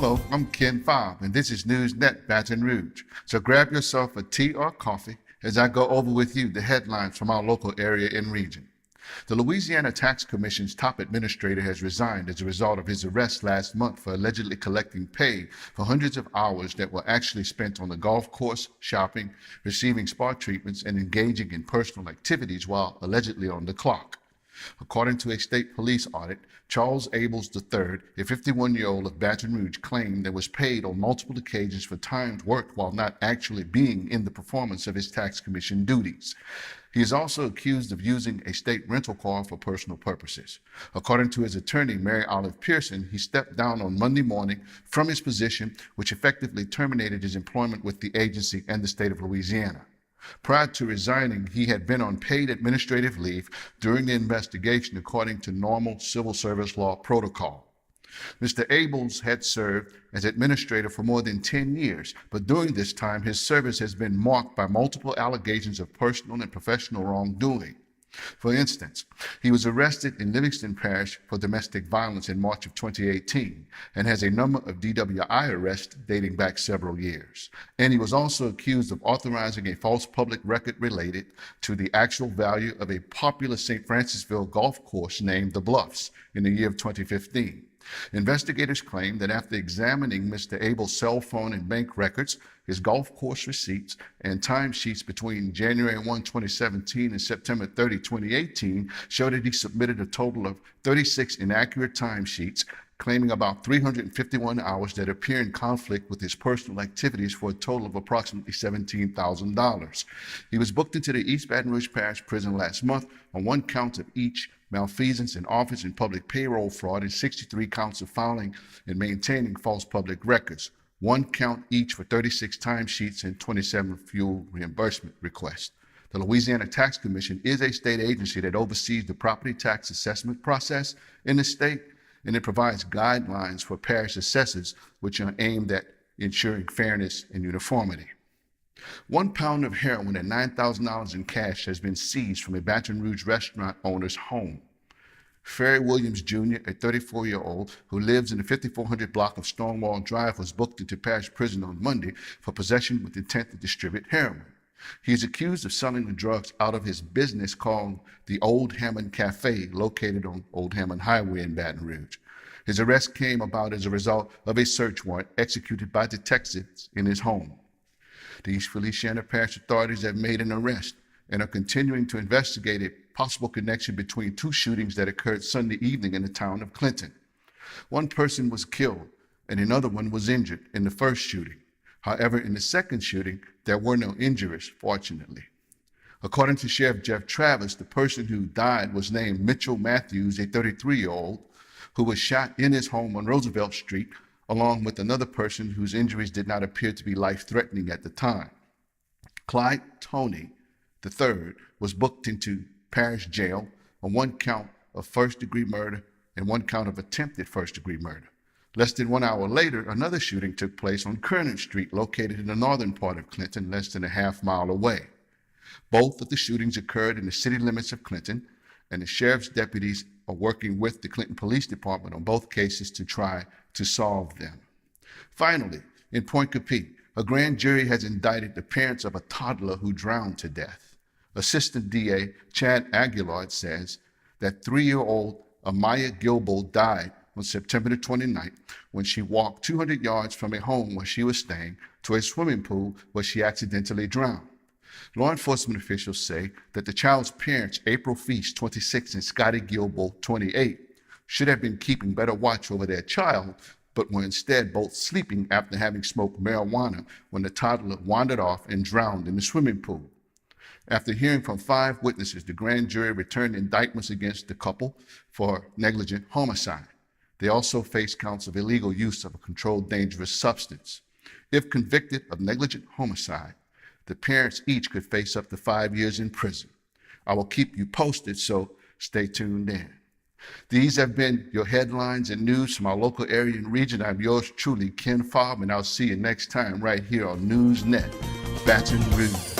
Hello, I'm Ken Fobb, and this is NewsNet Baton Rouge. So grab yourself a tea or coffee as I go over with you the headlines from our local area and region. The Louisiana Tax Commission's top administrator has resigned as a result of his arrest last month for allegedly collecting pay for hundreds of hours that were actually spent on the golf course, shopping, receiving spa treatments, and engaging in personal activities while allegedly on the clock. According to a state police audit, Charles Abels III, a 51-year-old of Baton Rouge, claimed that was paid on multiple occasions for time worked while not actually being in the performance of his tax commission duties. He is also accused of using a state rental car for personal purposes. According to his attorney, Mary Olive Pearson, he stepped down on Monday morning from his position, which effectively terminated his employment with the agency and the state of Louisiana. Prior to resigning, he had been on paid administrative leave during the investigation according to normal civil service law protocol. Mr. Abels had served as administrator for more than 10 years, but during this time, his service has been marked by multiple allegations of personal and professional wrongdoing. For instance, he was arrested in Livingston Parish for domestic violence in March of 2018 and has a number of DWI arrests dating back several years. And he was also accused of authorizing a false public record related to the actual value of a popular St. Francisville golf course named The Bluffs in the year of 2015. Investigators claim that after examining Mr. Abel's cell phone and bank records, his golf course receipts, and timesheets between January 1, 2017 and September 30, 2018 showed that he submitted a total of 36 inaccurate timesheets, claiming about 351 hours that appear in conflict with his personal activities for a total of approximately $17,000. He was booked into the East Baton Rouge Parish Prison last month on one count of each malfeasance in office and public payroll fraud and 63 counts of filing and maintaining false public records, one count each for 36 timesheets and 27 fuel reimbursement requests. The Louisiana Tax Commission is a state agency that oversees the property tax assessment process in the state, and it provides guidelines for parish assessors, which are aimed at ensuring fairness and uniformity. 1 pound of heroin and $9,000 in cash has been seized from a Baton Rouge restaurant owner's home. Ferry Williams Jr., a 34-year-old who lives in the 5400 block of Stonewall Drive, was booked into parish prison on Monday for possession with intent to distribute heroin. He is accused of selling the drugs out of his business called the Old Hammond Cafe, located on Old Hammond Highway in Baton Rouge. His arrest came about as a result of a search warrant executed by detectives in his home. The East Feliciana Parish authorities have made an arrest and are continuing to investigate a possible connection between two shootings that occurred Sunday evening in the town of Clinton. One person was killed and another one was injured in the first shooting. However, in the second shooting, there were no injuries, fortunately. According to Sheriff Jeff Travis, the person who died was named Mitchell Matthews, a 33-year-old, who was shot in his home on Roosevelt Street, along with another person whose injuries did not appear to be life-threatening at the time. Clyde Toney III was booked into parish jail on one count of first-degree murder and one count of attempted first-degree murder. Less than 1 hour later, another shooting took place on Kernan Street, located in the northern part of Clinton, less than a half-mile away. Both of the shootings occurred in the city limits of Clinton, and the sheriff's deputies are working with the Clinton Police Department on both cases to try to solve them. Finally, in Point Capee, a grand jury has indicted the parents of a toddler who drowned to death. Assistant DA Chad Aguilar says that 3-year-old Amaya Gilbo died on September the 29th when she walked 200 yards from a home where she was staying to a swimming pool where she accidentally drowned. Law enforcement officials say that the child's parents, April Feast, 26, and Scotty Gilbo, 28, should have been keeping better watch over their child, but were instead both sleeping after having smoked marijuana when the toddler wandered off and drowned in the swimming pool. After hearing from 5 witnesses, the grand jury returned indictments against the couple for negligent homicide. They also face counts of illegal use of a controlled dangerous substance. If convicted of negligent homicide, the parents each could face up to 5 years in prison. I will keep you posted, so stay tuned in. These have been your headlines and news from our local area and region. I'm yours truly, Ken Fobb, and I'll see you next time right here on NewsNet, Baton Rouge.